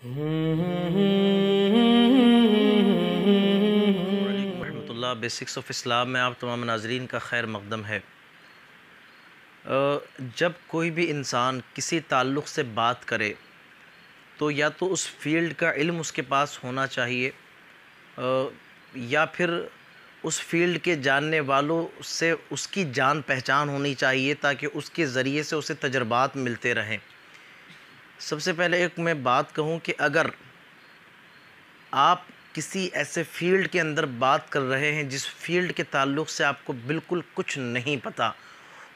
وعلیکم ورحمۃ اللہ۔ Basics of اسلام میں آپ تمام ناظرین کا خیر مقدم ہے۔ جب کوئی بھی انسان کسی تعلق سے بات کرے تو یا تو اس فیلڈ کا علم اس کے پاس ہونا چاہیے، یا پھر اس فیلڈ کے جاننے والوں سے اس کی جان پہچان ہونی چاہیے تاکہ اس کے ذریعے سے اسے تجربات ملتے رہیں۔ سب سے پہلے ایک میں بات کہوں کہ اگر آپ کسی ایسے فیلڈ کے اندر بات کر رہے ہیں جس فیلڈ کے تعلق سے آپ کو بالکل کچھ نہیں پتہ،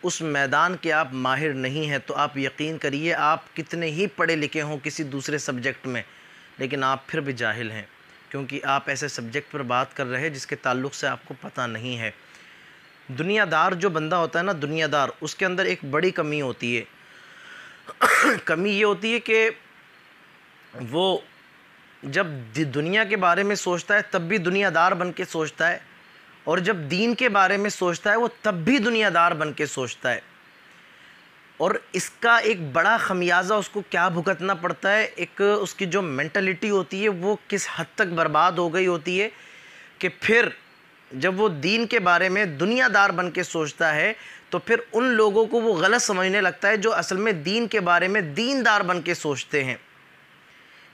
اس میدان کے آپ ماہر نہیں ہیں، تو آپ یقین کریے آپ کتنے ہی پڑھے لکھے ہوں کسی دوسرے سبجیکٹ میں، لیکن آپ پھر بھی جاہل ہیں، کیونکہ آپ ایسے سبجیکٹ پر بات کر رہے ہیں جس کے تعلق سے آپ کو پتہ نہیں ہے۔ دنیا دار جو بندہ ہوتا ہے نا، دنیا دار، اس کے اندر ایک بڑی کمی ہوتی ہے۔ کمی یہ ہوتی ہے کہ وہ جب دنیا کے بارے میں سوچتا ہے تب بھی دنیا دار بن کے سوچتا ہے، اور جب دین کے بارے میں سوچتا ہے وہ تب بھی دنیا دار بن کے سوچتا ہے۔ اور اس کا ایک بڑا خمیازہ اس کو کیا بھگتنا پڑتا ہے، ایک اس کی جو مینٹلٹی ہوتی ہے وہ کس حد تک برباد ہو گئی ہوتی ہے کہ پھر جب وہ دین کے بارے میں دنیا دار بن کے سوچتا ہے تو پھر ان لوگوں کو وہ غلط سمجھنے لگتا ہے جو اصل میں دین کے بارے میں دیندار بن کے سوچتے ہیں،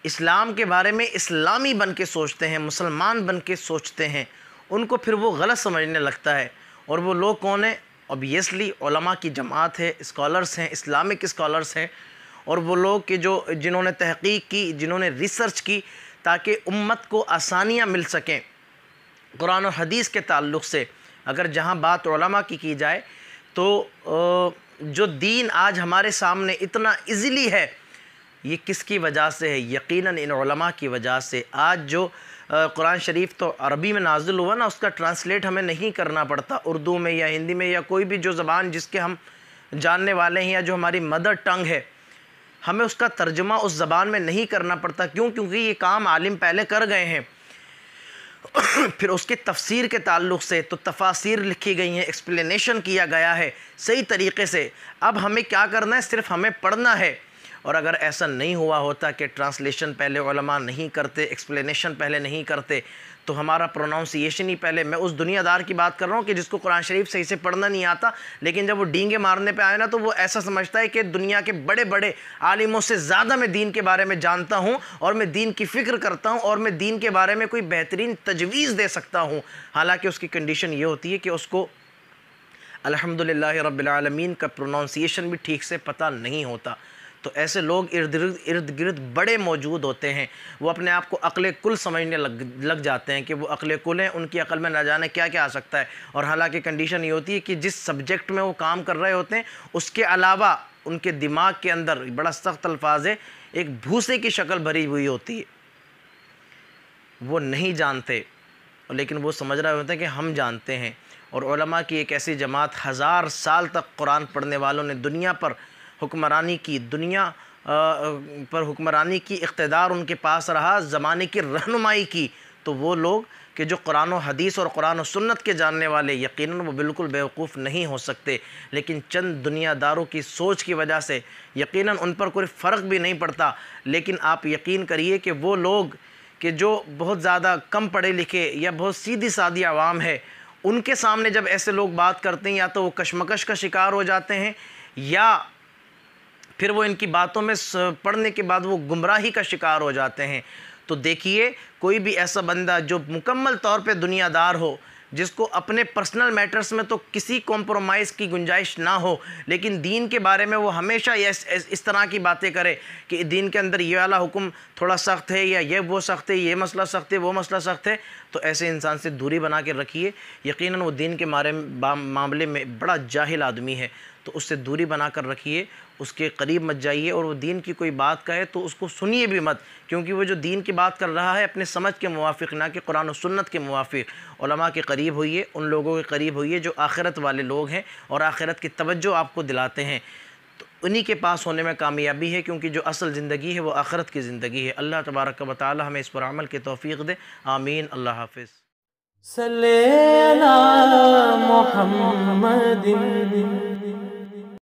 اسلام کے بارے میں اسلامی بن کے سوچتے ہیں، مسلمان بن کے سوچتے ہیں، ان کو پھر وہ غلط سمجھنے لگتا ہے۔ اور وہ لوگ کون ہیں؟ اوبیسلی علماء کی جماعت ہے، اسکالرز ہیں، اسلامک اسکالرز ہیں، اور وہ لوگ کہ جنہوں نے تحقیق کی، جنہوں نے ریسرچ کی تاکہ امت کو آسانیاں مل سکیں قرآن و حدیث کے تعلق سے۔ اگر جہاں بات علماء کی جائے تو جو دین آج ہمارے سامنے اتنا ایزیلی ہے، یہ کس کی وجہ سے ہے؟ یقیناً ان علماء کی وجہ سے۔ آج جو قرآن شریف تو عربی میں نازل ہوا نا، اس کا ٹرانسلیٹ ہمیں نہیں کرنا پڑتا اردو میں یا ہندی میں یا کوئی بھی جو زبان جس کے ہم جاننے والے ہیں یا جو ہماری مدر ٹنگ ہے، ہمیں اس کا ترجمہ اس زبان میں نہیں کرنا پڑتا۔ کیوں؟ کیونکہ یہ کام عالم پہلے کر گئے ہیں۔ پھر اس کے تفسیر کے تعلق سے تو تفاسیر لکھی گئی ہیں، ایکسپلینیشن کیا گیا ہے صحیح طریقے سے۔ اب ہمیں کیا کرنا ہے؟ صرف ہمیں پڑھنا ہے۔ اور اگر ایسا نہیں ہوا ہوتا کہ ٹرانسلیشن پہلے علماء نہیں کرتے، ایکسپلینیشن پہلے نہیں کرتے، تو ہمارا پروناؤنسیشن ہی پہلے، میں اس دنیا دار کی بات کر رہا ہوں کہ جس کو قرآن شریف صحیح سے پڑھنا نہیں آتا، لیکن جب وہ ڈینگے مارنے پہ آئے نا تو وہ ایسا سمجھتا ہے کہ دنیا کے بڑے بڑے عالموں سے زیادہ میں دین کے بارے میں جانتا ہوں، اور میں دین کی فکر کرتا ہوں، اور میں دین کے بارے میں کوئی بہترین تجویز دے سکتا ہوں۔ حالانکہ اس کی کنڈیشن یہ ہوتی ہے کہ اس کو الحمدللہ رب العالمین کا پروناؤنسیشن بھی ٹھیک سے پتہ نہیں ہوتا۔ تو ایسے لوگ ارد گرد بڑے موجود ہوتے ہیں، وہ اپنے آپ کو عقل کل سمجھنے لگ جاتے ہیں کہ وہ عقل کل ہیں، ان کی عقل میں نہ جانے کیا کیا آ سکتا ہے۔ اور حالانکہ کنڈیشن یہ ہوتی ہے کہ جس سبجیکٹ میں وہ کام کر رہے ہوتے ہیں اس کے علاوہ ان کے دماغ کے اندر بڑا سخت الفاظ ہے، ایک بھوسے کی شکل بھری ہوئی ہوتی ہے۔ وہ نہیں جانتے لیکن وہ سمجھ رہے ہوتے ہیں کہ ہم جانتے ہیں۔ اور علماء کی ایک ایسی جماعت 1000 سال تک قرآن پڑھنے والوں نے دنیا پر حکمرانی کی، دنیا پر حکمرانی کی، اقتدار ان کے پاس رہا، زمانے کی رہنمائی کی، تو وہ لوگ کہ جو قرآن و حدیث اور قرآن و سنت کے جاننے والے، یقیناً وہ بالکل بیوقوف نہیں ہو سکتے، لیکن چند دنیا داروں کی سوچ کی وجہ سے یقیناً ان پر کوئی فرق بھی نہیں پڑتا۔ لیکن آپ یقین کریے کہ وہ لوگ کہ جو بہت زیادہ کم پڑھے لکھے یا بہت سیدھی سادھی عوام ہے، ان کے سامنے جب ایسے لوگ بات کرتے ہیں یا تو وہ کشمکش کا شکار ہو جاتے ہیں، یا پھر وہ ان کی باتوں میں پڑھنے کے بعد وہ گمراہی کا شکار ہو جاتے ہیں۔ تو دیکھیے کوئی بھی ایسا بندہ جو مکمل طور پہ دنیا دار ہو، جس کو اپنے پرسنل میٹرز میں تو کسی کمپرومائز کی گنجائش نہ ہو، لیکن دین کے بارے میں وہ ہمیشہ اس طرح کی باتیں کرے کہ دین کے اندر یہ والا حکم تھوڑا سخت ہے، یا یہ وہ سخت ہے، یہ مسئلہ سخت ہے، وہ مسئلہ سخت ہے، تو ایسے انسان سے دوری بنا کے رکھیے۔ یقیناً وہ دین کے معاملے میں بڑا جاہل آدمی ہے، تو اس سے دوری بنا کر رکھیے، اس کے قریب مت جائیے، اور وہ دین کی کوئی بات کہے تو اس کو سنیے بھی مت، کیونکہ وہ جو دین کی بات کر رہا ہے اپنے سمجھ کے موافق نہ کہ قرآن و سنت کے موافق۔ علماء کے قریب ہوئیے، ان لوگوں کے قریب ہوئیے جو آخرت والے لوگ ہیں اور آخرت کی توجہ آپ کو دلاتے ہیں، تو انہی کے پاس ہونے میں کامیابی ہے، کیونکہ جو اصل زندگی ہے وہ آخرت کی زندگی ہے۔ اللہ تبارک و تعالی ہمیں اس پر عمل کی توفیق دے، آمین۔ اللہ حافظ۔ صلی علی محمد